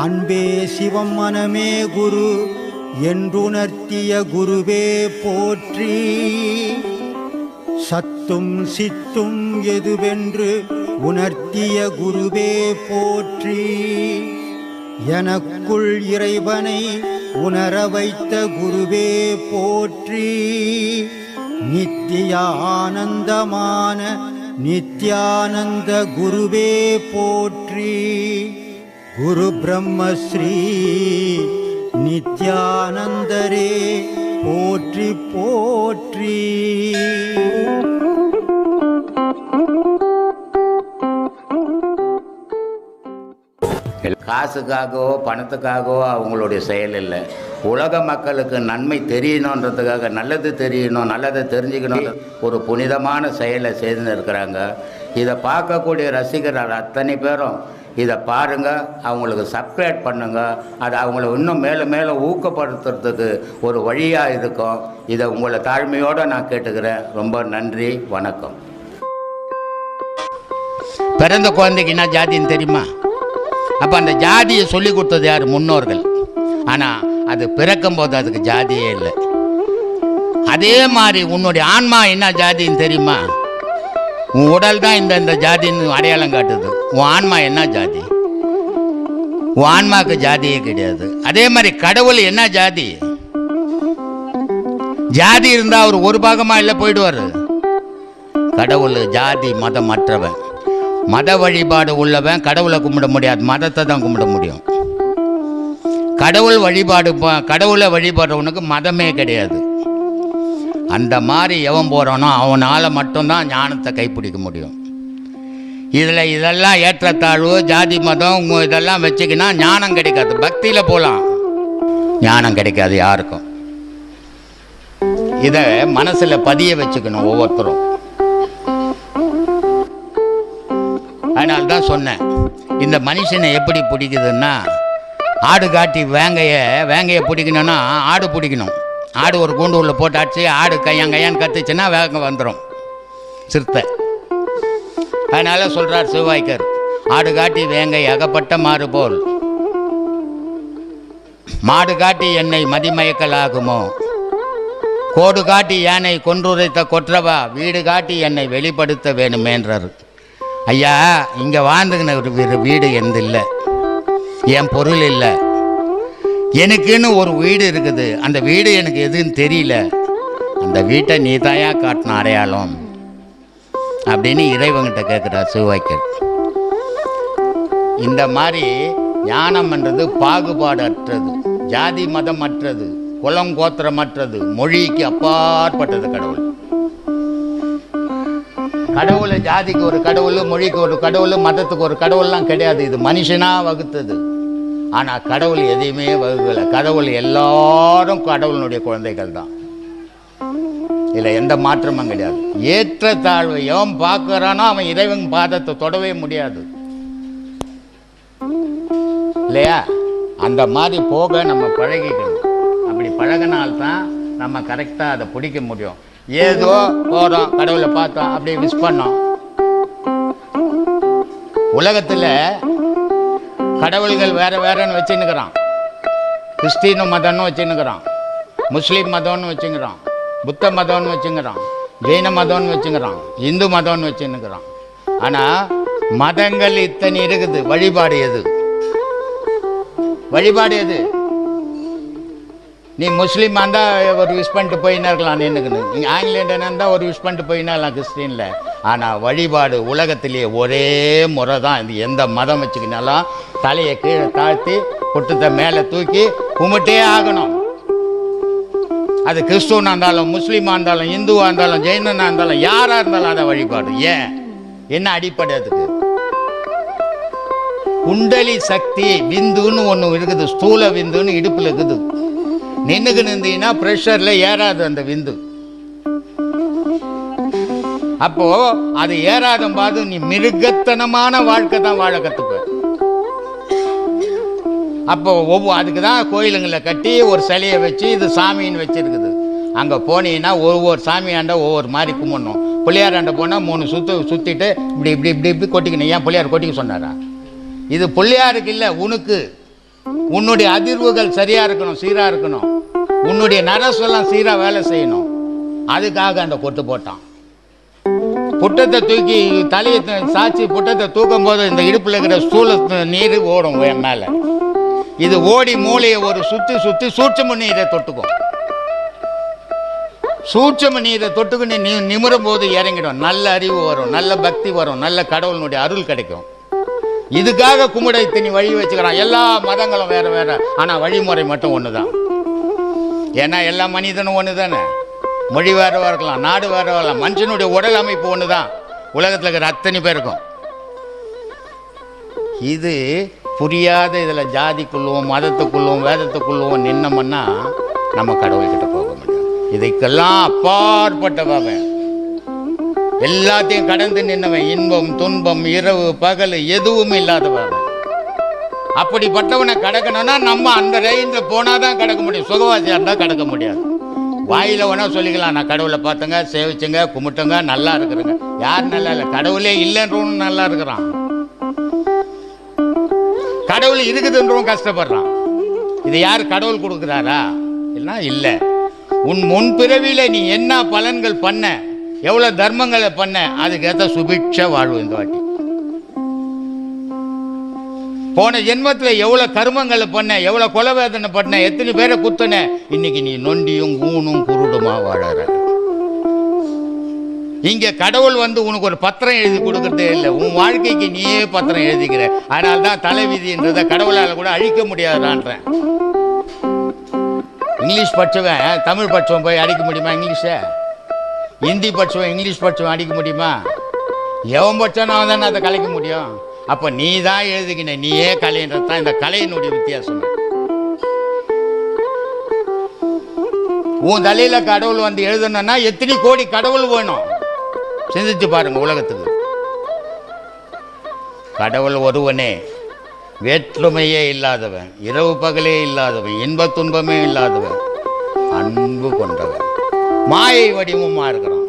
அன்பே சிவம் மனமே குரு என்றுணர்த்திய குருவே போற்றி. சத்தும் சித்தும் எதுவென்று உணர்த்திய குருவே போற்றி. எனக்குள் இறைவனை உணர வைத்த குருவே போற்றி. நித்திய ஆனந்தமான நித்யானந்த குருவே போற்றி. குரு பிரம்மஸ்ரீ நித்யானந்தரே போற்றி போற்றி. காசுக்காகவோ பணத்துக்காகவோ அவங்களுடைய செயல் இல்லை. உலக மக்களுக்கு நன்மை தெரியணுன்றதுக்காக, நல்லது தெரியணும், நல்லதை தெரிஞ்சுக்கணும், ஒரு புனிதமான செயலை செய்து இருக்கிறாங்க. இதை பார்க்கக்கூடிய ரசிகர்கள் அத்தனை பேரும் இதை பாருங்கள், அவங்களுக்கு சப்ஸ்கிரைப் பண்ணுங்கள். அது அவங்கள இன்னும் மேலும் மேலும் ஊக்கப்படுத்துறதுக்கு ஒரு வழியாக இருக்கும். இதை உங்களை தாழ்மையோடு நான் கேட்டுக்கிறேன். ரொம்ப நன்றி, வணக்கம். பிறந்த குழந்தைக்கு என்ன ஜாதின்னு தெரியுமா? அப்போ அந்த ஜாதியை சொல்லி கொடுத்தது யார்? முன்னோர்கள். ஆனால் அது பிறக்கும் போது அதுக்கு ஜாதியே இல்லை. அதே மாதிரி உன்னுடைய ஆன்மா என்ன ஜாதின்னு தெரியுமா? உன் உடல் தான் இந்த ஜாதின்னு அடையாளம் காட்டுது. உன் ஆன்மா என்ன ஜாதி? உன் ஆன்மாவுக்கு ஜாதியே கிடையாது. அதே மாதிரி கடவுள் என்ன ஜாதி? ஜாதி இருந்தால் அவர் ஒரு பாகமாக இல்லை போயிடுவார். கடவுள் ஜாதி மதம் மற்றவன். மத வழிபாடு உள்ளவன் கடவுளை கும்பிட முடியாது, மதத்தை தான் கும்பிட முடியும். கடவுளை வழிபாடுறவனுக்கு மதமே கிடையாது. அந்த மாதிரி எவன் போகிறானோ அவனால் மட்டும்தான் ஞானத்தை கைப்பிடிக்க முடியும். இதெல்லாம் ஏற்றத்தாழ்வு, ஜாதி மதம் இதெல்லாம் வச்சுக்கினா ஞானம் கிடைக்காது. பக்தியில் போகலாம், ஞானம் கிடைக்காது யாருக்கும். இதை மனசில் பதிய வச்சுக்கணும் ஒவ்வொருத்தரும். அதனால தான் சொன்னேன், இந்த மனுஷனை எப்படி பிடிக்குதுன்னா, ஆடு காட்டி வேங்கையை பிடிக்கணும்னா ஆடு பிடிக்கணும். ஆடு ஒரு கூண்டு உள்ள போட்டாச்சு, ஆடு கையான்னு கத்துச்சுன்னா வேங்க வந்துடும், சிறுத்தை. அதனால சொல்கிறார் சிவாய்க்கர், ஆடு காட்டி வேங்கை அகப்பட்ட மாறு போல், மாடு காட்டி என்னை மதிமயக்கல் ஆகுமோ, கோடு காட்டி யானை கொன்றுரைத்த கொற்றவா, வீடு காட்டி என்னை வெளிப்படுத்த வேணுமேன்றார். ஐயா, இங்கே வாழ்ந்துக்கின ஒரு வீடு எந்த இல்லை, என் பொருள் இல்லை, எனக்குன்னு ஒரு வீடு இருக்குது. அந்த வீடு எனக்கு எதுன்னு தெரியல, அந்த வீட்டை நீ தாயா காட்டின அடையாளம் அப்படின்னு இறைவங்கிட்ட கேட்குறார் சிவாய்க்கர். இந்த மாதிரி ஞானம்ன்றது பாகுபாடு அற்றது, ஜாதி மதம் அற்றது, குலம் கோத்திரமற்றது, மொழிக்கு அப்பாற்பட்டது கடவுள். கடவுள் ஜாதிக்கு ஒரு கடவுள், மொழிக்கு ஒரு கடவுள், மதத்துக்கு ஒரு கடவுள்லாம் கிடையாது. இது மனுஷனாக வகுத்தது. ஆனால் கடவுள் எதையுமே வகுக்கலை. கடவுள் எல்லாரும் கடவுளுடைய குழந்தைகள் தான். இதில் எந்த மாற்றமும் கிடையாது. ஏற்றத்தாழ்வு எவன் பார்க்குறானோ அவன் இறைவன் பாதத்தை தொடவே முடியாது இல்லையா? அந்த மாதிரி போக நம்ம பழகிக்கணும். அப்படி பழகினால்தான் நம்ம கரெக்டாக அதை பிடிக்க முடியும். ஏதோ போகிறோம், கடவுளை பார்த்தோம், அப்படியே மிஸ் பண்ணோம். உலகத்தில் கடவுள்கள் வேறன்னு வச்சுன்னுக்கிறான். கிறிஸ்டின் மதம்னு வச்சுன்னுக்கிறான், முஸ்லீம் மதம்னு வச்சுங்கிறான், புத்த மதம்னு வச்சுங்கிறான், ஜெயின மதம்னு வச்சுங்கிறான், இந்து மதம்னு வச்சுன்னுக்கிறான். ஆனால் மதங்கள் இத்தனை இருக்குது, வழிபாடு எது? வழிபாடு எது? நீ முஸ்லீமாக இருந்தால் ஒரு விஷ் பண்ணிட்டு போயின்னா இருக்கலாம், நின்றுக்குன்னு. நீங்கள் ஆங்கிலேயனா இருந்தால் ஒரு விஷ் பண்ணிட்டு போயின்னா இருக்கலாம் கிறிஸ்டினில். ஆனால் வழிபாடு உலகத்திலேயே ஒரே முறை தான். இது எந்த மதம் வச்சுக்கினாலும் தலையை கீழே தாழ்த்தி குட்டத்தை மேலே தூக்கி கும்பிட்டே ஆகணும். அது கிறிஸ்துவனாக இருந்தாலும், முஸ்லீமாக இருந்தாலும், இந்துவாக இருந்தாலும், ஜெயினனாக இருந்தாலும், யாராக இருந்தாலும் அதை வழிபாடு. ஏன்? என்ன அடிப்படை அதுக்கு? குண்டலி சக்தி விந்துன்னு ஒன்று இருக்குது, ஸ்தூல விந்துன்னு இடுப்பில் இருக்குது. நின்றுக்கு நின்றீங்கன்னா ப்ரெஷரில் ஏறாது அந்த விந்து. அப்போ அது ஏறாத போது நீ மிருகத்தனமான வாழ்க்கை தான் வாழ கற்றுப்ப. அப்போ அதுக்கு தான் கோயிலுங்களை கட்டி ஒரு சிலையை வச்சு இது சாமின்னு வச்சிருக்குது. அங்கே போனீங்கன்னா ஒவ்வொரு சாமியாண்ட ஒவ்வொரு மாதிரி கும்பிடணும். பிள்ளையாராண்ட போனால் 3 சுற்றிட்டு இப்படி இப்படி இப்படி இப்படி கொட்டிக்கணும். ஏன் பிள்ளையார் கொட்டிக்க சொன்னாரா? இது பிள்ளையாருக்கு இல்லை, உனக்கு. உன்னுடைய அதிர்வுகள் சரியா இருக்கணும், சீரா இருக்கணும். உன்னுடைய நரசெல்லாம் சீரா வேலை செய்யணும். அதுக்காக அந்த கொட்டு போட்டான். புட்டத்தை தூக்கி தலையை சாட்சி புட்டத்தை தூக்கும் போது இந்த இடுப்புல இருக்கிற ஸ்தூல நீர் ஓடும் மேல. இது ஓடி மூளையை ஒரு சுத்தி சுத்தி சூட்சும நீரை தொட்டுக்கும். சூட்சும நீரை தொட்டுக்கு நீ நிமிரும் போது இறங்கிடும். நல்ல அறிவு வரும், நல்ல பக்தி வரும், நல்ல கடவுளுடைய அருள் கிடைக்கும். இதுக்காக கும்பிடத்தை நீ வழி வச்சுக்கிறான். எல்லா மதங்களும் வேற வேற, ஆனா வழிமுறை மட்டும் ஒண்ணுதான். ஏன்னா எல்லா மனிதனும் ஒன்று தானே. மொழி வேறவா இருக்கலாம், நாடு வேறவா இருக்கலாம், மனுஷனுடைய உடல் அமைப்பு ஒன்று தான் உலகத்தில் இருக்கிற அத்தனை பேருக்கும். இது புரியாத இதில் ஜாதிக்குள்ளும் மதத்துக்குள்ளும் வேதத்துக்குள்ளும் நின்னோம்னா நம்ம கடவுள்கிட்ட போக முடியும். இதுக்கெல்லாம் அப்பாற்பட்டவன், எல்லாத்தையும் கடந்து நின்னவன், இன்பம் துன்பம் இரவு பகல் எதுவும் இல்லாதவன். அப்படிப்பட்டவனை கடக்கணும்னா நம்ம அந்த ரேஞ்சில் போனாதான் கடக்க முடியும். சுகவாசியாக இருந்தால் கடக்க முடியாது. வாயில வேணா சொல்லிக்கலாம், நான் கடவுளை பார்த்தங்க, சேவிச்சுங்க, கும்பிட்டுங்க, நல்லா இருக்கிறேங்க. யார் நல்லா இல்லை? கடவுளே இல்லைன்றவனும் நல்லா இருக்கிறான், கடவுள் இருக்குதுன்றவன் கஷ்டப்படுறான். இது யார் கடவுள் கொடுக்குறாரா? இல்லைன்னா இல்லை. உன் முன்பிறவியில நீ என்ன பலன்கள் பண்ண, எவ்வளவு தர்மங்களை பண்ண, அதுக்கேற்ற சுபிட்ச வாழ்வு இந்த வாட்டி. போன ஜென்மத்தில் எவ்வளவு கர்மங்களை பண்ண, எவ்வளவு கொலவேதனை பண்ண, எத்தனை பேரை குத்தன, இன்னைக்கு நீ நொண்டியும் ஊனும் குருடுமா வாழற. இங்க கடவுள் வந்து உனக்கு ஒரு பத்திரம் எழுதி கொடுக்கறதே இல்லை, உன் வாழ்க்கைக்கு நீயே பத்திரம் எழுதிக்கிற. அதனால தான் தலைவிதின்றத கடவுளால் கூட அழிக்க முடியாதுன்றேன். இங்கிலீஷ் படிச்சவன் தமிழ் படிச்சவன் போய் அடிக்க முடியுமா? இங்கிலீஷை ஹிந்தி படிச்சவன் இங்கிலீஷ் படிச்சவன் அடிக்க முடியுமா? எவன் படிச்சானோ அவன் தானே அதை கலைக்க முடியும். அப்ப நீ தான் எழுதுகின, நீயே கலைன்றது தான் இந்த கலையினுடைய வித்தியாசம். உன் தலையில கடவுள் வந்து எழுதணும்னா எத்தனை கோடி கடவுள் வேணும் சிந்திச்சு பாருங்க. உலகத்துக்கு கடவுள் ஒருவனே, வேற்றுமையே இல்லாதவன், இரவு பகலே இல்லாதவன், இன்ப துன்பமே இல்லாதவன், அன்பு கொண்டவன், மாயை வடிவமா இருக்கிறான்.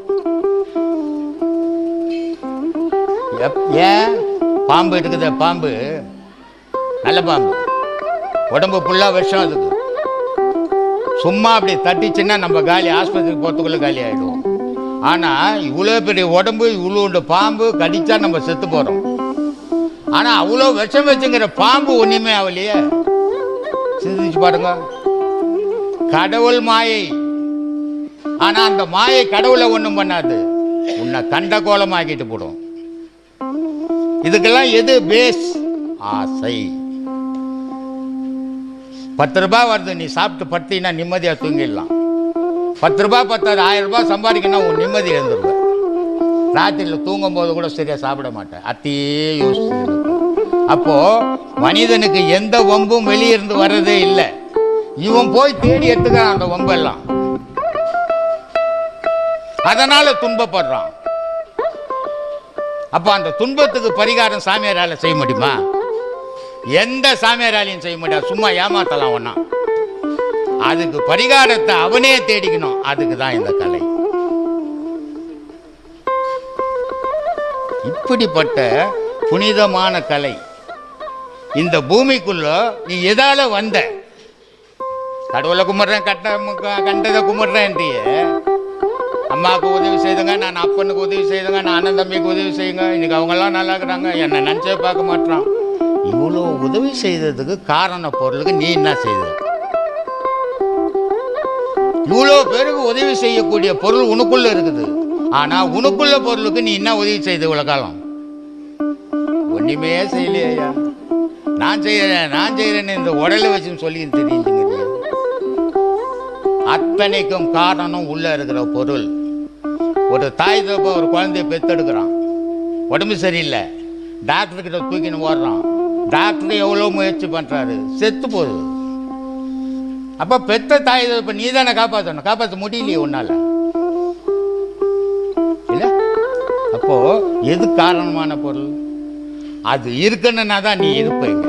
ஏன் பாம்பு இருக்குது? பாம்பு நல்ல பாம்பு, உடம்பு ஃபுல்லா விஷம். அதுக்கு சும்மா அப்படி தட்டிச்சுன்னா நம்ம காலி, ஆஸ்பத்திரிக்கு போறதுக்குள்ள காலி ஆயிடுவோம். ஆனா இவ்வளோ பெரிய உடம்பு, இவ்வளோ பாம்பு கடிச்சா நம்ம செத்து போறோம். ஆனா அவ்வளோ விஷம் வச்சுங்கிற பாம்பு ஒண்ணுமே ஆகலையே. சிந்திச்சு பாருங்க. கடவுள் மாயை, ஆனா அந்த மாயை கடவுளை ஒண்ணும் பண்ணாது, உன்னை கண்ட கோலமாக்கிட்டு போடும். இதுக்கெல்லாம் எது பேஸ்? ஆசை. 10 ரூபாய் வருது, நீ சாப்பிட்டு பட்டினா நிம்மதியா தூங்கிடலாம். 10 ரூபாய் பத்தாது, 1000 ரூபாய் சம்பாதிக்கணும், உன் நிம்மதி எழுந்துருவேன். ராத்திரியில் தூங்கும் போது கூட சரியா சாப்பிட மாட்டேன், அத்தையே யோசிச்சு. அப்போ மனிதனுக்கு எந்த வம்பும் வெளியிருந்து வர்றதே இல்லை. இவன் போய் தேடி எடுத்துக்கிறான் அந்த வம்பெல்லாம், அதனால துன்பப்படுறான். அப்ப அந்த துன்பத்துக்கு பரிகாரம் சாமியாரால செய்ய முடியுமா? எந்த சாமியாராலையும் செய்ய முடியாது. சும்மா ஏமாத்தலாம் ஒன்னா. அதுக்கு பரிகாரத்தை அவனே தேடிக்கணும். அதுக்கு தான் இந்த கலை. இப்படிப்பட்ட புனிதமான கலை இந்த பூமிக்குள்ள நீ எதால வந்த? கடவுளை கும்பிட்றேன், கண்டதை கும்பிட்றேன்றிய. அம்மாவுக்கு உதவி செய்துங்க, நான் அப்பனுக்கு உதவி செய்துங்க, நான் அண்ணன் தம்பிக்கு உதவி செய்யுங்க. இன்னைக்கு அவங்கெல்லாம் நல்லா இருக்கிறாங்க, என்னை நினச்சே பார்க்க மாட்டான். இவ்வளோ உதவி செய்ததுக்கு காரண பொருளுக்கு நீ என்ன செய்த? இவ்வளோ பேருக்கு உதவி செய்யக்கூடிய பொருள் உனக்குள்ள இருக்குது. ஆனா உனக்குள்ள பொருளுக்கு நீ என்ன உதவி செய்த இவ்வளோ காலம்? ஒன்றுமே செய்யலையா? நான் செய்யறேன்னு இந்த உடலை வச்சுன்னு சொல்லி தெரியுங்க. அத்தனைக்கும் காரணம் உள்ள இருக்கிற பொருள். ஒரு தாய் தப்ப ஒரு குழந்தைய பெத்தெடுக்கிறான், உடம்பு சரியில்லை, டாக்டர் கிட்ட தூக்கின்னு ஓடுறான். டாக்டர் எவ்வளோ முயற்சி பண்றாரு, செத்து போகுது. அப்ப பெத்த தாய் தப்ப நீ தானே காப்பாற்றணும், காப்பாற்ற முடியலையே உன்னால இல்ல. அப்போ எது காரணமான பொருள்? அது இருக்குன்னா தான் நீ இருப்பீங்க.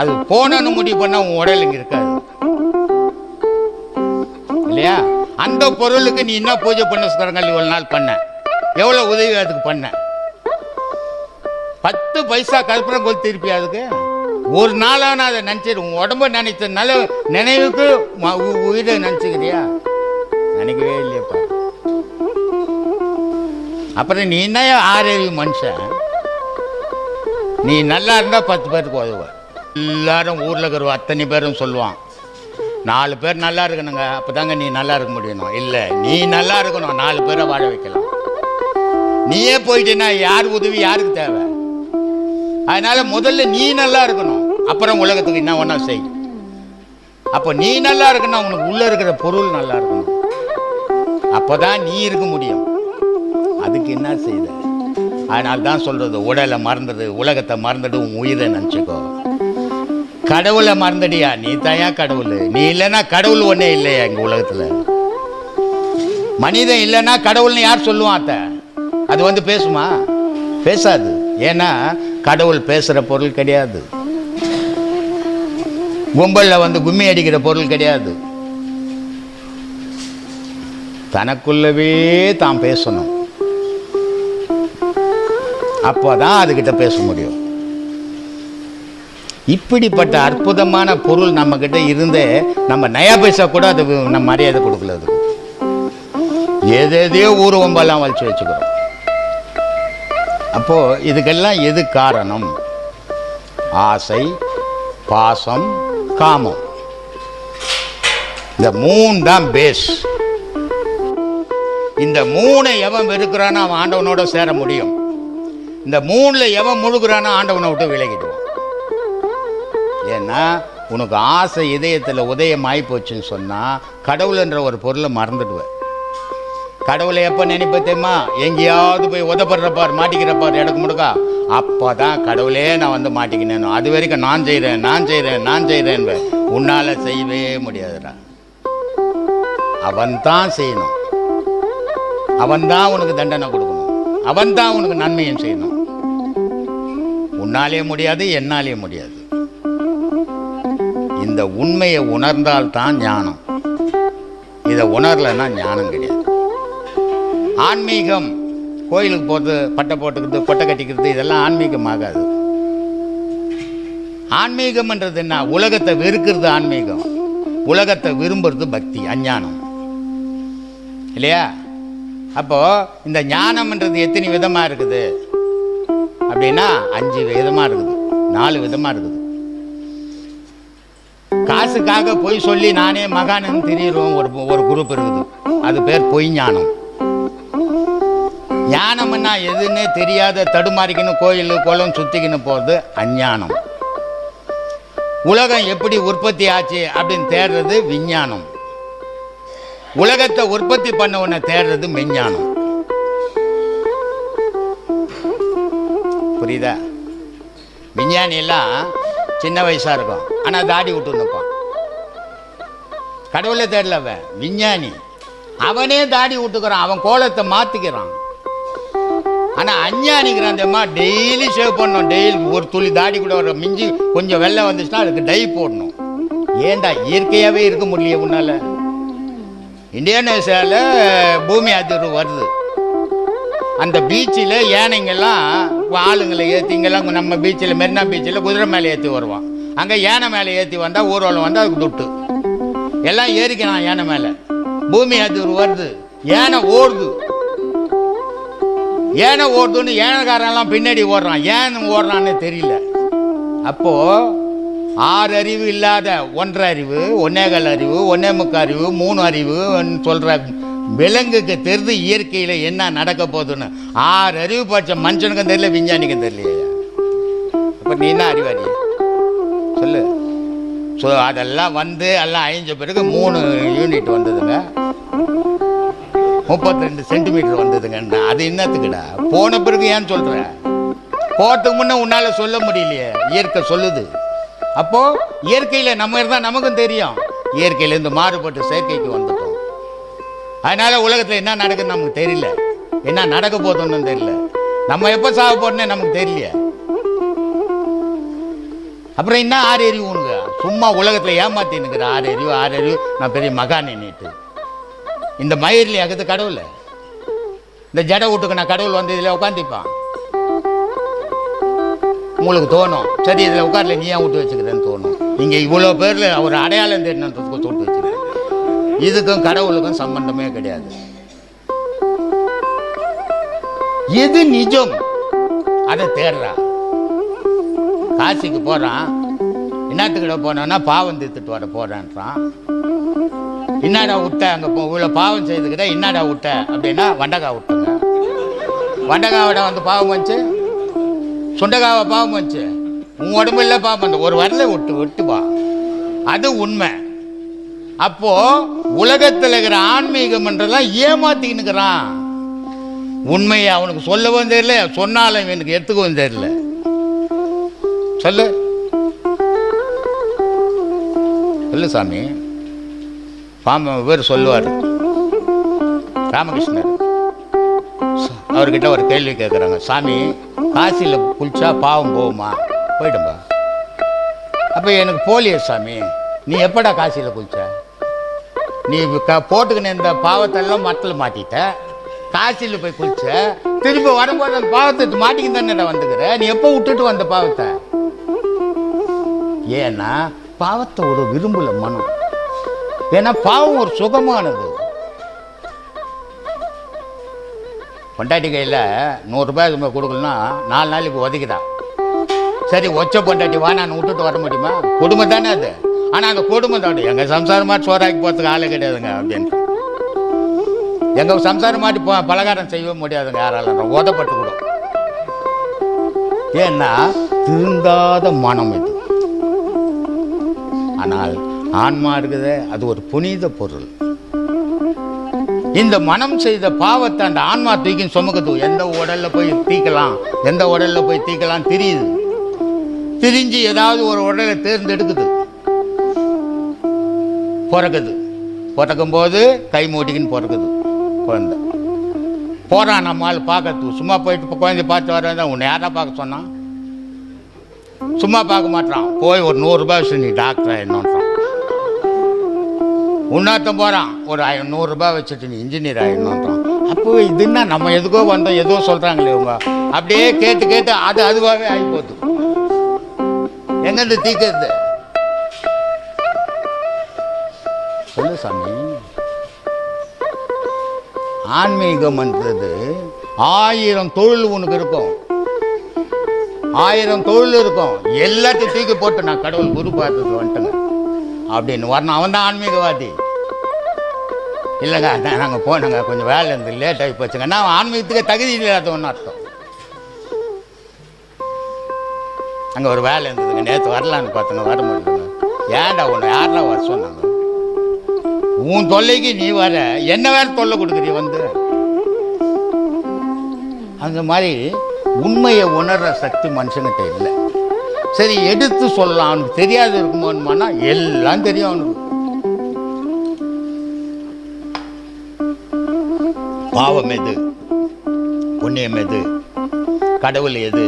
அது போனன்னு முடிவு பண்ண உன் உடல் இங்க இருக்காது இல்லையா? அந்த பொருளுக்கு நீ என்ன பூஜை பண்ண சொல்றாங்க? இவ்வளவு நாள் பண்ண எவ்வளவு உதவி அதுக்கு பண்ண? 10 பைசா கற்பனை கொல் திருப்பி அதுக்கு ஒரு நாளான அதை நினச்சிடு. உன் உடம்ப நினைச்சதுனால நினைவுக்கு உயிரை நினச்சிக்கிறியா? நினைக்கவே இல்லையப்பா. அப்புறம் நீ என்ன ஆறறிவு மனுஷன்? நீ நல்லா இருந்தால் 10 பேருக்கு உதவ. எல்லாரும் ஊரில் இருக்கிற அத்தனை பேரும் சொல்லுவான், 4 பேர் நல்லா இருக்கணுங்க, அப்போ தாங்க நீ நல்லா இருக்க முடியணும். இல்லை, நீ நல்லா இருக்கணும், 4 பேரை வாழ வைக்கலாம். நீயே போயிட்டேன்னா யார் உதவி யாருக்கு தேவை? அதனால முதல்ல நீ நல்லா இருக்கணும், அப்புறம் உலகத்துக்கு என்ன ஒன்றா செய். அப்போ நீ நல்லா இருக்கணும், உனக்கு உள்ள இருக்கிற பொருள் நல்லா இருக்கணும், அப்போதான் நீ இருக்க முடியும். அதுக்கு என்ன செய்த? அதனால தான் சொல்றது, உடலை மறந்துடு, உலகத்தை மறந்துடு, உன் உயிரை நினச்சிக்கோ. கடவுளை மறந்துடியா? நீ தாயா கடவுள். நீ இல்லைன்னா கடவுள் ஒன்றே இல்லையா எங்க உலகத்துல? மனிதன் இல்லைன்னா கடவுள்னு யார் சொல்லுவான்? அத்த அது வந்து பேசுமா? பேசாது. ஏன்னா கடவுள் பேசுற பொருள் கிடையாது. கும்பல்ல வந்து கும்மி அடிக்கிற பொருள் கிடையாது. தனக்குள்ளவே தான் பேசணும், அப்போதான் அதுகிட்ட பேச முடியும். இப்படிப்பட்ட அற்புதமான பொருள் நம்ம கிட்ட இருந்தே நம்ம நயா பைசா கூட அது நம்ம மரியாதை கொடுக்கல. அது எதையோ ஊர்வம்பெல்லாம் வலிச்சு வச்சுக்கிறோம். அப்போ இதுக்கெல்லாம் எது காரணம்? ஆசை, பாசம், காமம். இந்த 3 தான் பேஸ். இந்த 3 எவன் வெறுக்கிறானோ அவன் ஆண்டவனோட சேர முடியும். இந்த 3ல் எவன் முழுகிறானோ ஆண்டவனை விட்டு விலகிடுவான். ஏன்னா உனக்கு ஆசை இதயத்தில் உதயம் ஆகி போச்சுன்னு சொன்னால் கடவுள்ன்ற ஒரு பொருளை மறந்துடுவேன். கடவுளை எப்போ நினைப்ப தெரியுமா? எங்கேயாவது போய் உதப்படுறப்பார், மாட்டிக்கிறப்பார், இடக்கு முடுக்கா, அப்போ தான் கடவுளே நான் வந்து மாட்டிக்கினேன். அது வரைக்கும் நான் செய்கிறேன் உன்னால் செய்யவே முடியாதுடா. அவன் தான் செய்யணும், அவன் தான் உனக்கு தண்டனை கொடுக்கணும், அவன் தான் உனக்கு நன்மையும் செய்யணும். உன்னாலே முடியாது, என்னாலே முடியாது. இந்த உண்மையை உணர்ந்தால் தான் ஞானம். இதை உணரலைன்னா ஞானம் கிடையாது. ஆன்மீகம், கோயிலுக்கு போகிறது, பட்டை போட்டுக்கிறது, கொட்டை கட்டிக்கிறது, இதெல்லாம் ஆன்மீகம் ஆகாது. ஆன்மீகம்ன்றது என்ன? உலகத்தை வெறுக்கிறது ஆன்மீகம், உலகத்தை விரும்புறது பக்தி, அஞ்ஞானம் இல்லையா? அப்போ இந்த ஞானம்ன்றது எத்தனை விதமாக இருக்குது அப்படின்னா 5 விதமாக இருக்குது, 4 விதமாக இருக்குது. காசுக்காக பொய் சொல்லி நானே மகானன்னு தெரியுறோம் ஒரு குரூப் இருக்குது, அது பேர் பொய் ஞானம். ஞானம்னா எதுன்னே தெரியாத தடுமாறிக்கணும் கோயில் குளம் சுத்திக்கின்னு போகிறது அஞ்ஞானம். உலகம் எப்படி உற்பத்தி ஆச்சு அப்படின்னு தேடுறது விஞ்ஞானம். உலகத்தை உற்பத்தி பண்ண உடனே தேடுறது மெஞ்ஞானம். புரியுதா? விஞ்ஞானி எல்லாம் சின்ன வயசா இருக்கும், ஆனால் தாடி விட்டு நிற்பான். கடவுளை தேடல அவன் விஞ்ஞானி. அவனே தாடி விட்டுக்கிறான், அவன் கோலத்தை மாற்றிக்கிறான். ஆனால் அஞ்ஞானிக்கிறான் தெரியுமா? டெய்லி சேவ் பண்ணணும், டெய்லி ஒரு துளி தாடி கூட ஒரு மிஞ்சி கொஞ்சம் வெள்ளை வந்துச்சுன்னா அதுக்கு டை போடணும். ஏண்டா இயற்கையாகவே இருக்க முடியல உன்னால? இந்தியானேஷியாவில் பூமி அதிர்வு வருது, அந்த பீச்சில் யானைங்கெல்லாம் ஆளுங்களை ஏற்றி, இங்கெல்லாம் நம்ம பீச்சில் மெரினா பீச்சில் குதிரை மேலே ஏற்றி வருவான். அங்கே யானை மேலே ஏற்றி வந்தால் ஊர்வலம் வந்தால் அதுக்கு துட்டு எல்லாம் ஏறிக்கிறான் யானை மேலே. பூமி அதிர்வு வருது, யானை ஓடுது. யானை ஓடுதுன்னு யானைக்காரெல்லாம் பின்னாடி ஓடுறான், ஏன் ஓடுறான்னு தெரியல. அப்போ 6 அறிவு இல்லாத 1.5 அறிவு, 1.25 அறிவு, 1.25 அறிவு, 3 அறிவு சொல்ற விலங்குக்கு தெரிந்து இயற்கையில் என்ன நடக்க போகுதுன்னு 6 அறிவு படிச்ச மனுஷனுக்கும் தெரியல, விஞ்ஞானிக்கும் தெரியலையே. அப்போ நீ என்ன அறிவாளி சொல்லு? ஸோ அதெல்லாம் வந்து எல்லாம் அழிஞ்ச பிறகு 3 யூனிட் வந்ததுங்க, 32 சென்டிமீட்டர் வந்ததுங்க. அது என்னத்துக்குடா? போன பிறகு ஏன் சொல்ற? போறதுக்கு முன்னே உன்னால சொல்ல முடியலையே, இயற்கை சொல்லுது. அப்போ இயற்கையில் நம்ம இருந்தால் நமக்கும் தெரியும். இயற்கையிலேருந்து மாறுபட்டு செயற்கைக்கு வந்துட்டோம். அதனால உலகத்தில் என்ன நடக்குதுன்னு நமக்கு தெரியல, என்ன நடக்க போதுன்னு தெரியல, நம்ம எப்போ சாக போறோன்னு நமக்கு தெரியல. அப்புறம் என்ன 6 அறிவு உனக்கு? சும்மா உலகத்தில் ஏமாத்தி நிற்கிற 6 அறிவு நான் பெரிய மகானே நீட்டு. இந்த மயிரில் அகத்து கடவுள், இந்த ஜட வீட்டுக்கு நான் கடவுள் வந்து இதில் உட்காந்துப்பான். உங்களுக்கு தோணும், சரி இதில் உட்கார்ல நீ ஏன் விட்டு வச்சுக்கிறேன்னு தோணும். இங்கே இவ்வளோ பேரில் ஒரு அடையாளம் தேடினதுக்கு தொட்டு வச்சுக்கிறேன். இதுக்கும் கடவுளுக்கும் சம்பந்தமே கிடையாது. எது நிஜம் அதை தேடுறான். காசிக்கு போகிறான், என்னத்துக்கிட்ட போனான்னா பாவம் தீர்த்துட்டு வர போகிறான்றான். இன்னாடா விட்ட அங்கே இவ்வளோ பாவம் செய்துக்கிட்ட இன்னாடா விட்ட அப்படின்னா வண்டக்காய் விட்டுங்க. வண்டக்காவிட வந்து பாவம் வந்துச்சு, சுண்டக்காவை பாவம் வந்துச்சு, உன் உடம்புல பாவம் வந்து ஒரு வரல விட்டுப்பா. அது உண்மை. அப்போ உலகத்தில் இருக்கிற ஆன்மீகம் என்றெல்லாம் ஏமாத்திக்கின்னுக்கிறான். உண்மையை அவனுக்கு சொல்லவும் தெரியல, சொன்னாலும் எனக்கு எடுத்துக்கவும் தெரியல. சொல்லு சொல்லு சாமி. இவர் சொல்லுவார், ராமகிருஷ்ணர். அவர்கிட்ட ஒரு கேள்வி கேட்குறாங்க, சாமி காசியில் குளிச்சா பாவம் போகுமா? போயிடும்பா. அப்போ எனக்கு போலியே சாமி, நீ எப்படா காசியில் குளிச்ச? நீ போட்டுக்கின இந்த பாவத்தெல்லாம் மட்டில் மாட்டிட்ட, காசியில் போய் குளிச்ச, திருப்பி வரும்போது அந்த பாவத்தை மாட்டிக்கின்னு தானே வந்துக்கிற. நீ எப்போ விட்டுட்டு வந்த பாவத்தை? ஏன்னா பாவத்தை ஒரு விரும்பல மனம். ஏன்னா பாவம் ஒரு சுகமானது. பொண்டாட்டி கையில் 100 ரூபாய் கொடுக்கலன்னா 4 நாளைக்கு ஒதுக்கிடா. சரி ஒச்ச பொண்டாட்டி வா நான் விட்டுட்டு வர முடியுமா? கொடுமை தானே அது. ஆனால் அந்த கொடுமை தான் எங்கள் சம்சாரமாட்டு சோறாக்கி போகிறதுக்கு ஆளே கிடையாதுங்க அப்படின்ட்டு. எங்கள் சம்சாரமாட்டி பலகாரம் செய்யவே முடியாதுங்க யாராலும், ஓதப்பட்டு கூட. ஏன்னா திருந்தாத மனம் இது. ஆனால் ஆன்மா இருக்குது, அது ஒரு புனித பொருள். இந்த மனம் செய்த பாவத்தை அந்த ஆன்மா தூக்கி சுமக்குது. எந்த உடல்ல போய் தீக்கலாம், எந்த உடல்ல போய் தீக்கலாம் தெரியுது. திரிஞ்சு ஏதாவது ஒரு உடலை தேர்ந்தெடுக்குது, பிறகுது. பிறக்கும் போது கை மூட்டிக்கின்னு பிறகுது குழந்தை. போறான் நம்மால் பார்க்கறதுக்கு. சும்மா போயிட்டு குழந்தை பார்த்து வர உன்னை யாரா பார்க்க சொன்னான்? சும்மா பார்க்க மாட்டான். போய் ஒரு 100 ரூபாய் வச்சு நீ டாக்டரா என்னன்றான். உன்னாத்தம் போகிறான், ஒரு 100 ரூபாய் வச்சுட்டு நீ இன்ஜினியர் ஆகிடணுன்றான். அப்போ இதுன்னா நம்ம எதுக்கோ வந்தோம், எதுவோ சொல்கிறாங்களே இவங்க. அப்படியே கேட்டு கேட்டு அதுவாகவே ஆகி போகுது. எங்கேருந்து தீக்கிறது? சொல்லு சாமி. ஆன்மீகம்ன்றது 1000 தொழில் உனக்கு இருக்கும், 1000 தொழில் இருக்கும். எல்லாத்தையும் தூக்கி போட்டு நான் கடவுள் குரு பார்த்துட்டு வந்துட்டேங்க அப்படின்னு வரணும். அவன் தான் ஆன்மீகவாதி. இல்லைங்க நாங்கள் போனோங்க, கொஞ்சம் வேலை இருந்து லேட் ஆகி போச்சுங்க, நான் ஆன்மீகத்துக்கு தகுதி இல்லாதவன்னு அர்த்தம். அங்கே ஒரு வேலை இருந்ததுங்க, நேற்று வரலான்னு பார்த்துங்க, வர முடியலங்க. ஏன்டா உன்னை யாரெல்லாம் வர சொன்னாங்க? உன் தொல்லைக்கு நீ வர, என்ன வேற தொல்லை கொடுக்குறீ வந்து. அந்த மாதிரி உண்மையை உணர்ற சக்தி மனுஷங்கிட்ட இல்லை. சரி எடுத்து சொல்லலாம், அவனுக்கு தெரியாது இருக்குமோன்னா எல்லாம் தெரியும் அவனுக்கு. பாவம் எது, புண்ணியம் எது, கடவுள் எது,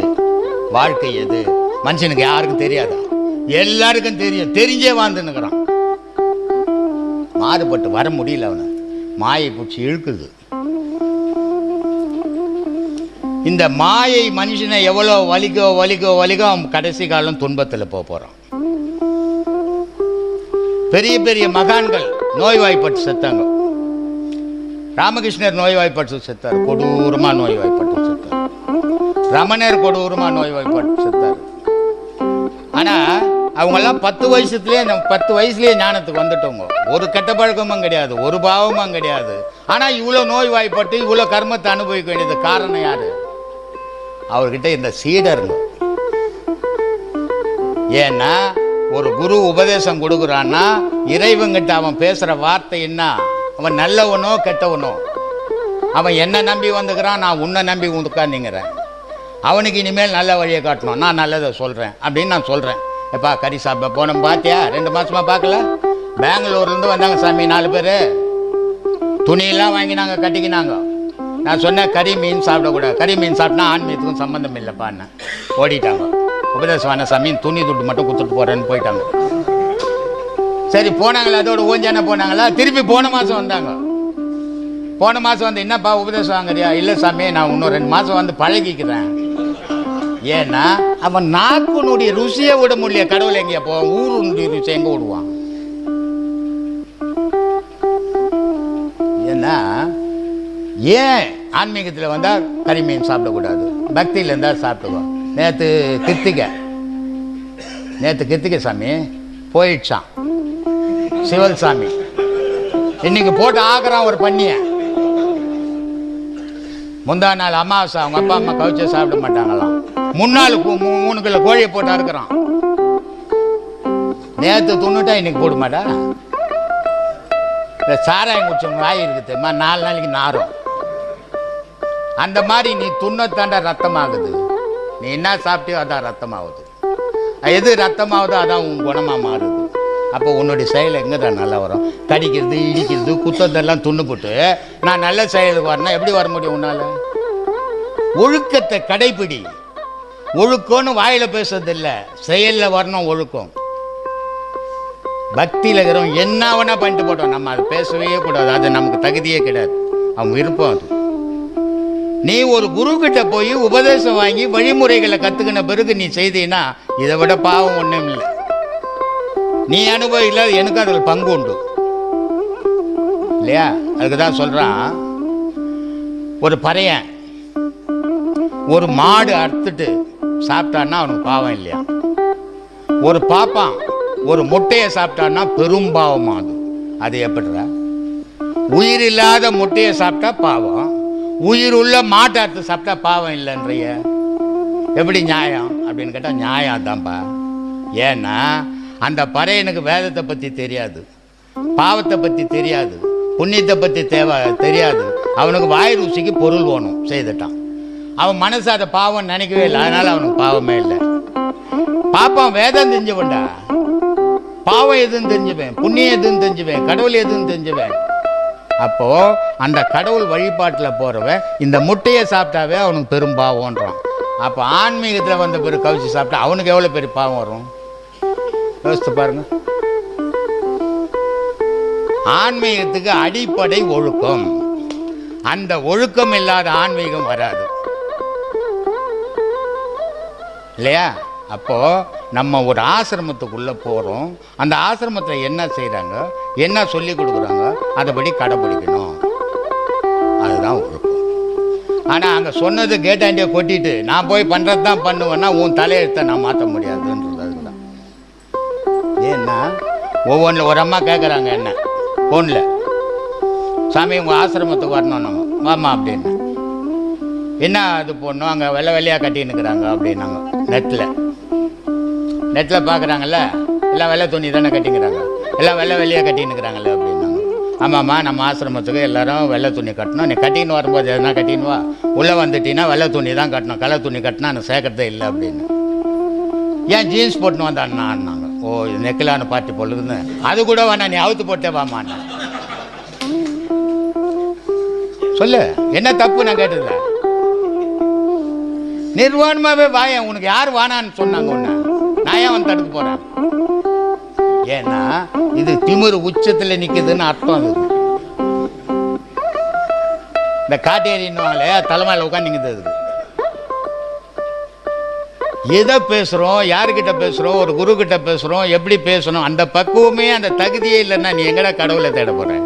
வாழ்க்கை எது, மனுஷனுக்கு யாருக்கும் தெரியாதா? எல்லாருக்கும் தெரியும். தெரிஞ்சே வாழ்ந்துன்னுக்கிறான். மாறுபட்டு வர முடியல, அவனை மாயை பூச்சி இழுக்குது. இந்த மாயை மனுஷனை எவ்வளோ வலிக்கோ வலிக்கோ வலிக்கோ அவன் கடைசி காலம் துன்பத்தில் போகிறான். பெரிய பெரிய மகான்கள் நோய்வாய்ப்பட்டு செத்தாங்க. ராமகிருஷ்ணர் நோய்வாய்ப்பட்டு செத்தார், கொடூரமா நோய்வாய்ப்பட்டு செத்தார். ரமணர் கொடூரமா நோய்வாய்ப்பட்டு செத்தார். ஆனால் அவங்கெல்லாம் 10 வயசுலேயே ஞானத்துக்கு வந்துட்டவங்க. ஒரு கெட்ட பழக்கமும் கிடையாது, ஒரு பாவமும் கிடையாது. ஆனால் இவ்வளோ நோய்வாய்ப்பட்டு இவ்வளோ கர்மத்தை அனுபவிக்க வேண்டியது காரணம் யாரு? அவர்கிட்ட இந்த சீடருங்க. ஏன்னா ஒரு குரு உபதேசம் கொடுக்குறான்னா இறைவங்கிட்ட அவன் பேசுகிற வார்த்தை என்ன? அவன் நல்லவனோ கெட்டவனோ, அவன் என்ன நம்பி வந்துக்கிறான், நான் உன்னை நம்பி உட்காந்துங்கிறேன். அவனுக்கு இனிமேல் நல்ல வழியை காட்டணும், நான் நல்லதை சொல்கிறேன் அப்படின்னு நான் சொல்கிறேன். எப்பா கறி சாப்பிட போனோம் பார்த்தியா? 2 மாதமாக பார்க்கல. பெங்களூர்லேருந்து வந்தாங்க சாமி 4 பேர். துணியெல்லாம் வாங்கினாங்க, கட்டிக்கினாங்க. நான் சொன்னேன் கறி மீன் சாப்பிடக்கூடாது, கறி மீன் சாப்பிட்டா ஆன்மீகத்துக்கும் சம்மந்தம் இல்லைப்பான்னு ஓடிட்டாங்க. உபதேசம் வேணா சாமி, துணி துட்டு மட்டும் கொடுத்துட்டு போகிறேன்னு போயிட்டாங்க. சரி போனாங்களா, அதோட ஓஞ்சானே போனாங்களா? திருப்பி போன மாதம் வந்தாங்க. போன மாதம் வந்து என்னப்பா உபதேசம் வாங்குறியா? இல்லை சாமி நான் இன்னும் 2 மாதம் வந்து பழகிக்கிறேன், ஏன்னா அவன் நாக்குனுடைய ருசியை விட முடியல. கடவுள் எங்கேயா போவான்? ஊருடைய ருசி எங்க விடுவான்? ஏன்னா ஏன் ஆன்மீகத்தில் வந்தால் கறிமீன் சாப்பிடக்கூடாது, பக்தியில் இருந்தால் சாப்பிடுவோம். நேற்று கிருத்திகை சாமி போயிடுச்சான் சிவல் சாமி. இன்னைக்கு போட்டு ஆக்குறான் ஒரு பண்ணிய. முந்தா நாள் அமாவாசை, அவங்க அப்பா அம்மா கவிச்ச சாப்பிட மாட்டாங்களாம். முன்னாள் 3 கிலோ கோழியை போட்டு அறுக்கிறான். நேற்று துண்ணுட்டா இன்னைக்கு போட மாட்டா. இந்த சாராயம் குடிச்சவங்க வாய் இருக்குது 4 நாளைக்கு நாரும். அந்த மாதிரி நீ துண்ணத்தாண்டா ரத்தமாகுது. நீ என்ன சாப்பிட்டியோ அதான் ரத்தமாகுது. எது ரத்தமாகுதோ அதான் உன் குணமாக மாறுது. அப்போ உன்னுடைய செயல் எங்கே தான் நல்லா வரும்? கடிக்கிறது, இடிக்கிறது, குத்தத்தெல்லாம் துண்ணு போட்டு நான் நல்ல செயலுக்கு வரணும். எப்படி வர முடியும் உன்னால்? ஒழுக்கத்தை கடைப்பிடி. ஒழுக்கம்னு வாயில் பேசுறது இல்லை, செயலில் வரணும் ஒழுக்கம். பக்தியில் இருக்கிறவங்க என்ன வேணா பண்ணிட்டு போட்டோம், நம்ம அதை பேசவே கூடாது. அது நமக்கு தகுதியே கிடையாது, அவங்க விருப்பம் அது. நீ ஒரு குரு கிட்ட போய் உபதேசம் வாங்கி வழிமுறைகளை கற்றுக்கின பிறகு நீ செய்தீன்னா இதை விட பாவம் ஒன்றும் இல்லை. நீ அனுபவிக்கல, எனக்கு அதில் பங்கு உண்டு இல்லையா? அதுக்கு தான் சொல்கிறான், ஒரு பறையன் ஒரு மாடு அறுத்துட்டு சாப்பிட்டான்னா அவனுக்கு பாவம் இல்லையா? ஒரு பாப்பான் ஒரு முட்டையை சாப்பிட்டான்னா பெரும் பாவமா? அது எப்படிற? உயிர் இல்லாத முட்டையை சாப்பிட்டா பாவம், உயிர் உள்ள மாட்டை அறுத்து சாப்பிட்டா பாவம் இல்லைன்றைய. எப்படி நியாயம் அப்படின்னு கேட்டால் நியாயம் தான்ப்பா. ஏன்னா அந்த பறையனுக்கு வேதத்தை பற்றி தெரியாது, பாவத்தை பற்றி தெரியாது, புண்ணியத்தை பற்றி தெரியாது. அவனுக்கு வாய் ருசிக்கு பொருள் வேணும், செய்துட்டான். அவன் மனசு அதை பாவம் நினைக்கவே இல்லை, அதனால் அவனுக்கு பாவமே இல்லை. பாப்பான் வேதம் தெரிஞ்சவன்டா, பாவம் எதுன்னு தெரிஞ்சுவேன், புண்ணியம் எதுன்னு தெரிஞ்சுவேன், கடவுள் எதுன்னு தெரிஞ்சுவேன். அப்போ அந்த கடவுள் வழிபாட்டில் போறவன் இந்த முட்டையை சாப்பிட்டாவே அவனுக்கு பெரும் பாவம்ன்றான். அப்போ ஆன்மீகத்தில் வந்த பிறகு கவிச்சு சாப்பிட்டா அவனுக்கு எவ்வளோ பெரிய பாவம் வரும் யோசித்து பாருங்க. ஆன்மீகத்துக்கு அடிப்படை ஒழுக்கம். அந்த ஒழுக்கம் இல்லாத ஆன்மீகம் வராது இல்லையா? அப்போ நம்ம ஒரு ஆசிரமத்துக்குள்ள போறோம், அந்த ஆசிரமத்தில் என்ன செய்யறாங்க, என்ன சொல்லி கொடுக்குறாங்க, அதைப்படி கடைப்பிடிக்கணும். அதுதான் ஒழுக்கம். ஆனா அங்க சொன்னது கேட்டாண்டிய கொட்டிட்டு நான் போய் பண்றது தான் பண்ணுவேன்னா உன் தலையெழுத்தை நான் மாற்ற முடியாதுன்றது. அதுதான். ஏன்னா ஒவ்வொன்றில் ஒரு அம்மா கேட்குறாங்க என்ன ஃபோனில், சாமி உங்கள் ஆசிரமத்துக்கு வரணும் நம்ம வாமா அப்படின்னு. என்ன அது போடணும், அங்கே வெள்ளை வெள்ளையாக கட்டின்னுக்குறாங்க அப்படின்னாங்க. நெட்டில் பார்க்குறாங்கல்ல, எல்லாம் வெள்ளை துணி தானே கட்டிங்கிறாங்க, எல்லாம் வெள்ளை வெள்ளையாக கட்டின்னுக்குறாங்கல்ல அப்படின்னாங்க. ஆமாம்மா நம்ம ஆசிரமத்துக்கு எல்லாரும் வெள்ளை துணி கட்டணும், நீ கட்டின்னு வரும்போது எதுனா கட்டின்னு வா, உள்ளே வந்துட்டீங்கன்னா வெள்ளை துணி தான் கட்டணும், கலர் துணி கட்டினா எனக்கு சேர்க்கறதே இல்லை அப்படின்னு. ஏன் ஜீன்ஸ் போட்டுன்னு வந்தான்னாங்க. ஓ இது நெக்கிலான பார்ட்டி பொழுதுன்னு, அது கூட வேணா நீ அவுத்து போட்டே வாமாண்ணா. சொல்லு என்ன தப்பு நான் கேட்டதில்ல, நிர்வாணமாவே வாயன், உனக்கு யார் வானான்னு சொன்னாங்க ஒன்று, நான் ஏன் வந்து தடுக்க போறேன்? ஏன்னா இது திமிரு உச்சத்தில் நிற்குதுன்னு அர்த்தம். அது இந்த காட்டேரின்னுவாங்களே தலைமையில் உட்காந்து நிற்குது. எதை பேசுகிறோம், யாருக்கிட்ட பேசுகிறோம், ஒரு குரு கிட்ட பேசுகிறோம், எப்படி பேசணும், அந்த பக்குவமே அந்த தகுதியே இல்லைன்னா நீ எங்கடா கடவுளை தேட போற?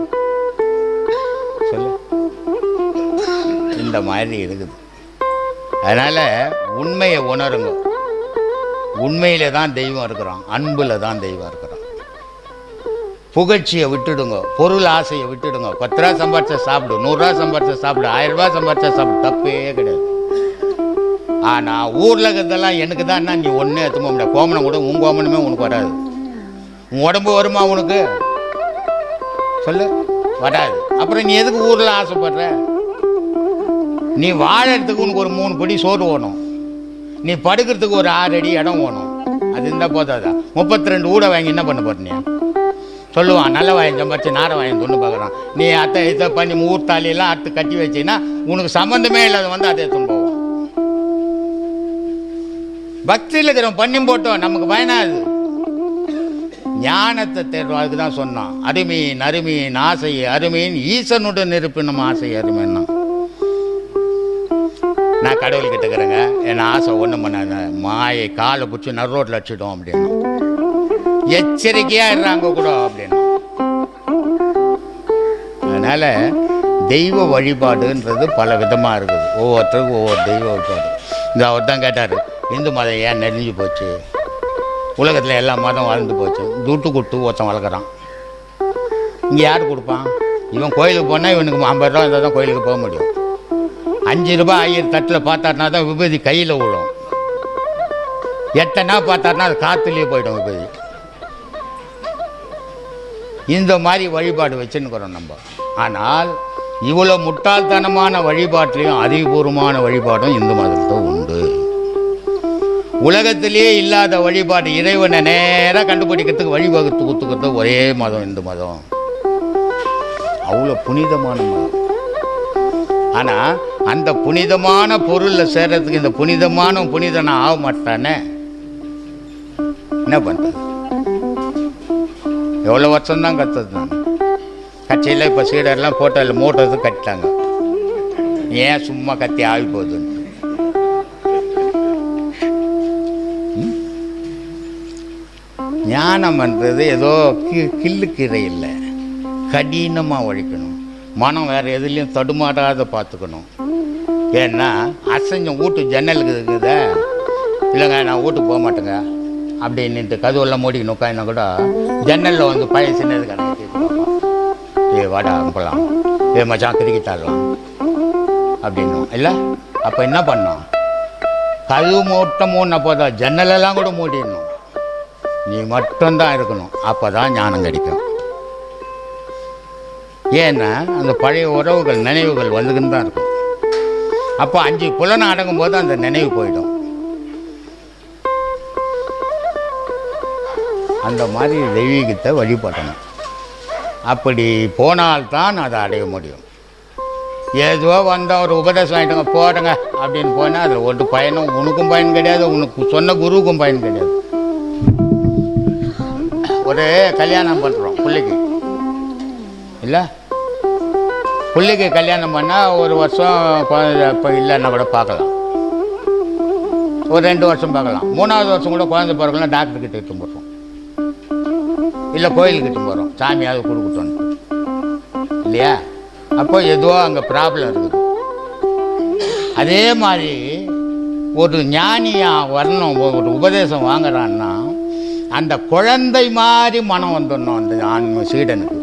சொல்லு. இந்த மாதிரி இருக்குது. அதனால் உண்மையை உணருங்க. உண்மையில தான் தெய்வம் இருக்கிறோம், அன்புல தான் தெய்வம் இருக்கிறோம். புகழ்ச்சியை விட்டுடுங்க, பொருள் ஆசையை விட்டுடுங்க. 10 ரூபா சம்பாரிச்சா சாப்பிடு, 100 ரூபா சம்பாரிச்சா சாப்பிடு, 1000 ரூபா சம்பாரிச்சா சாப்பிடு, தப்பே கிடையாது. ஆனால் ஊரில் இருக்கிறதெல்லாம் எனக்கு தான், நீ ஒன்றே எடுத்து போக முடியாது. கோமனம் கூட உன் கோமனமே உனக்கு வராது. உன் உடம்பு வருமா உனக்கு? சொல்லு, வராது. அப்புறம் நீ எதுக்கு ஊரில் ஆசைப்படுற? நீ வாழறதுக்கு உனக்கு ஒரு 3 படி சோறு வேணும், நீ படுக்கிறதுக்கு ஒரு 6 அடி இடம் வேணும். அது இருந்தால் போதாதா? 32 ஊட வாங்கி என்ன பண்ண போற? நீ சொல்லுவான் நல்ல வாங்கி சம்பாரிச்சு நாரை வாங்கி தொண்ணு பார்க்குறான். நீ அத்தை இதை பண்ணி ஊர்த்தாலியெல்லாம் அறுத்து கட்டி வச்சின்னா உனக்கு சம்மந்தமே இல்லாத வந்து அதை எடுத்துன்னு போவோம். பக்தியில் இருக்கிறவன் பண்ணி போட்டோம், நமக்கு பயனாது. ஞானத்தை தேர்வோம். அதுக்கு தான் சொன்னான், அருமையின் அருமையின் ஆசை அருமையின் ஈசனுடன் இருப்பினும் ஆசை அருமைன்னா. நான் கடவுள் கிட்டக்கிறேங்க என் ஆசை ஒன்றும் பண்ணாங்க மாயை காலை பிடிச்சி நடு ரோட்டில் அடிச்சிட்டோம் அப்படின்னு எச்சரிக்கையாக இருறாங்க கூட அப்படின்னு. அதனால் தெய்வ வழிபாடுன்றது பல விதமாக இருக்குது, ஒவ்வொருத்தருக்கும் ஒவ்வொரு தெய்வ வழிபாடு. இந்த அவர் தான் கேட்டார், இந்து மதம் ஏன் நெறிஞ்சு போச்சு, உலகத்தில் எல்லா மதம் வளர்ந்து போச்சு, துட்டு கொடுத்து ஒருத்தன் வளர்க்குறான். இங்கே யார் கொடுப்பான்? இவன் கோயிலுக்கு போனால் இவனுக்கு 50 ரூபா இருந்தால் தான் கோயிலுக்கு போக முடியும். 5 ரூபாய் 1000 தட்டில் பார்த்தாருனா தான் விபூதி கையில் விழும். 8 நாள் பார்த்தாருனா அது காற்றுலேயே போய்டும் விபூதி. இந்த மாதிரி வழிபாடு வச்சுன்னுக்கிறோம் நம்ம. ஆனால் இவ்வளோ முட்டாள்தனமான வழிபாட்டிலையும் அறிவுபூர்வமான வழிபாடும் இந்து மதத்தில் உண்டு. உலகத்திலேயே இல்லாத வழிபாடு இறைவனை நேராக கண்டுபிடிக்கிறதுக்கு வழிவகுத்து கொடுத்துக்கிறது ஒரே மதம் இந்து மதம். அவ்வளோ புனிதமான மதம். ஆனால் அந்த புனிதமான பொருளில் சேர்றதுக்கு இந்த புனிதனை ஆக மாட்டானே, என்ன பண்ணுறது? எவ்வளோ வருஷம்தான் கற்றுது. நான் கட்சியில் இப்போ சீடர்லாம் போட்டோவில் மூட்டது கட்டிட்டாங்க. ஏன் சும்மா கத்தி ஆகி போகுதுன்னு. ஞானம் பண்ணுறது ஏதோ கில்லுக்கீரை இல்லை, கடினமாக உழைக்கணும். மனம் வேறு எதுலேயும் தடுமாறாத பார்த்துக்கணும். ஏன்னா அசைஞ்சம் வீட்டு ஜன்னலுக்கு இருக்குதா, இல்லைங்க நான் வீட்டுக்கு போக மாட்டேங்க அப்படின்ட்டு கதவெல்லாம் மூடிக்கணும். உட்காந்துனா கூட ஜன்னலில் வந்து பழைய சின்னது கணக்கு ஏ வாடா அனுப்பலாம், ஏ மச்சான் கிரிக்கெட் ஆடலாம் அப்படின்னும். இல்லை அப்போ என்ன பண்ணோம்? கதவு மூட்டம் மூடின போதான் ஜன்னலெல்லாம் கூட மூடிடணும். நீ மட்டும்தான் இருக்கணும், அப்போ தான் ஞானம் கிடைக்கும். ஏன்னா அந்த பழைய உறவுகள் நினைவுகள் வந்துக்கின்னு தான் இருக்கும். அப்போ 5 புலனை அடங்கும் போது அந்த நினைவு போயிடும். அந்த மாதிரி தெய்வீகத்தை வழிபடணும். அப்படி போனால்தான் அதை அடைய முடியும். ஏதோ வந்தால் ஒரு உபதேசம் ஆகிட்டோங்க போகிறேங்க அப்படின்னு போனால் அதில் ஒரு பயனும் உனக்கும் பயன் கிடையாது, உனக்கு சொன்ன குருவுக்கும் பயன் கிடையாது. ஒரு கல்யாணம் பண்ணுறோம் பிள்ளைக்கு, இல்லை பிள்ளைக்கு கல்யாணம் பண்ணால் 1 வருஷம் குழந்தை இப்போ இல்லைன்னா கூட பார்க்கலாம், ஒரு 2 வருஷம் பார்க்கலாம். 3ஆவது வருஷம் கூட குழந்தை பிறக்கலாம், டாக்டர்கிட்ட எடுத்து போடுறோம், இல்லை கோயிலுக்கிட்ட போகிறோம், சாமியாவது கொடுக்கட்டோன்னு இல்லையா? அப்போ எதுவோ அங்கே ப்ராப்ளம் இருக்குது. அதே மாதிரி ஒரு ஞானியாக வரணும், ஒரு உபதேசம் வாங்குறான்னா அந்த குழந்தை மாதிரி மனம் வந்துடணும் அந்த ஆன்ம சீடனுக்கு.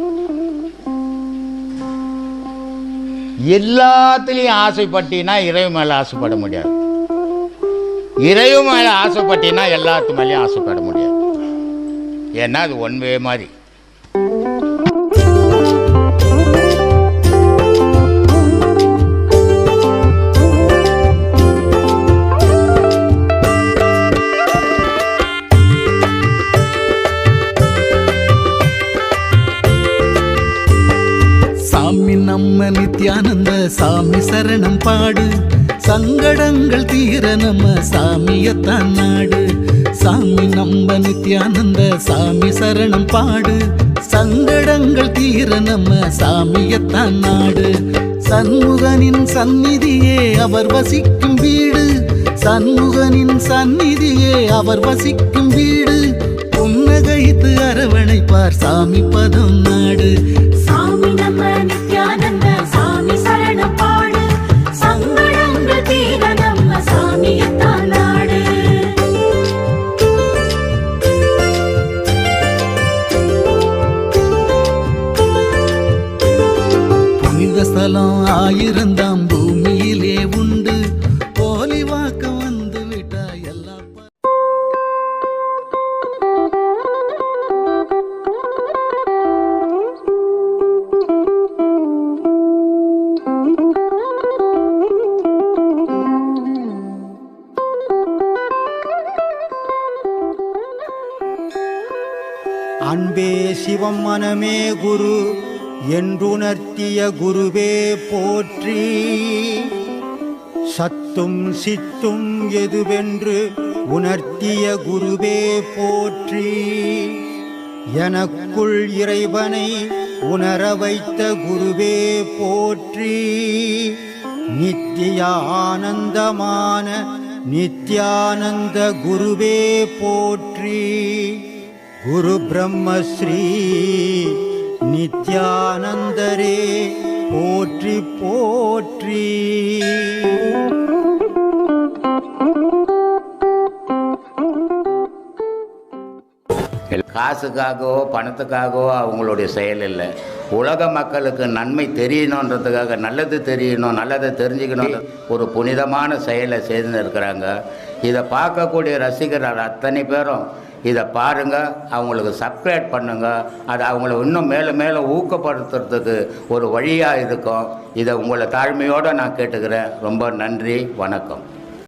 எல்லாத்துலேயும் ஆசைப்பட்டினா இறைவு மேலே ஆசைப்பட முடியாது, இறைவு மேலே ஆசைப்பட்டினா எல்லாத்து மேலேயும் ஆசைப்பட முடியாது. ஏன்னா அது ஒன்வே மாதிரி. நம்ம நித்யானந்த சாமி சரணம் பாடு, சங்கடங்கள் தீர நம்ம சாமியத்தான் நாடு. சாமி நம்ம நித்யானந்த சாமி சரணம் பாடு, சங்கடங்கள் தீர நம்ம சாமியத்தான் நாடு. சண்முகனின் சந்நிதியே அவர் வசிக்கும் வீடு, சண்முகனின் சந்நிதியே அவர் வசிக்கும் வீடு. புன்னகைத்து அரவணைப்பார் சாமி பதம் நாடு. சாமி நம்ம நித்யானந்த சாமி சரணம் பாடு, சங்கடங்கள் தீர நம்ம சாமியத்தான் நாடு. புனித ஸ்தலம் 1000 பூமியிலே உண்டு, போலி வாக்க வந்து விட்டா எல்லா அன்பே சிவம் மனமே குரு என்றுணர்த்திய குருவே போற்றி. சத்தும் சித்தும் எதுவென்று உணர்த்திய குருவே போற்றி. எனக்குள் இறைவனை உணர வைத்த குருவே போற்றி. நித்திய ஆனந்தமான நித்யானந்த குருவே போற்றி. குரு பிரம்மஸ்ரீ நித்யானந்தரே போற்றி போற்றி. காசுக்காகவோ பணத்துக்காகவோ அவங்களுடைய செயல் இல்லை. உலக மக்களுக்கு நன்மை தெரியணுன்றதுக்காக, நல்லது தெரியணும், நல்லதை தெரிஞ்சுக்கணும், ஒரு புனிதமான செயலை செய்து இருக்கிறாங்க. இதை பார்க்கக்கூடிய ரசிகர்கள் அத்தனை பேரும் இதை பாருங்கள், அவங்களுக்கு சப்ஸ்கிரைப் பண்ணுங்கள். அது அவங்கள இன்னும் மேலே மேலே ஊக்கப்படுத்துறதுக்கு ஒரு வழியாக இருக்கும். இதை உங்களை தாழ்மையோடு நான் கேட்டுக்கிறேன். ரொம்ப நன்றி, வணக்கம்.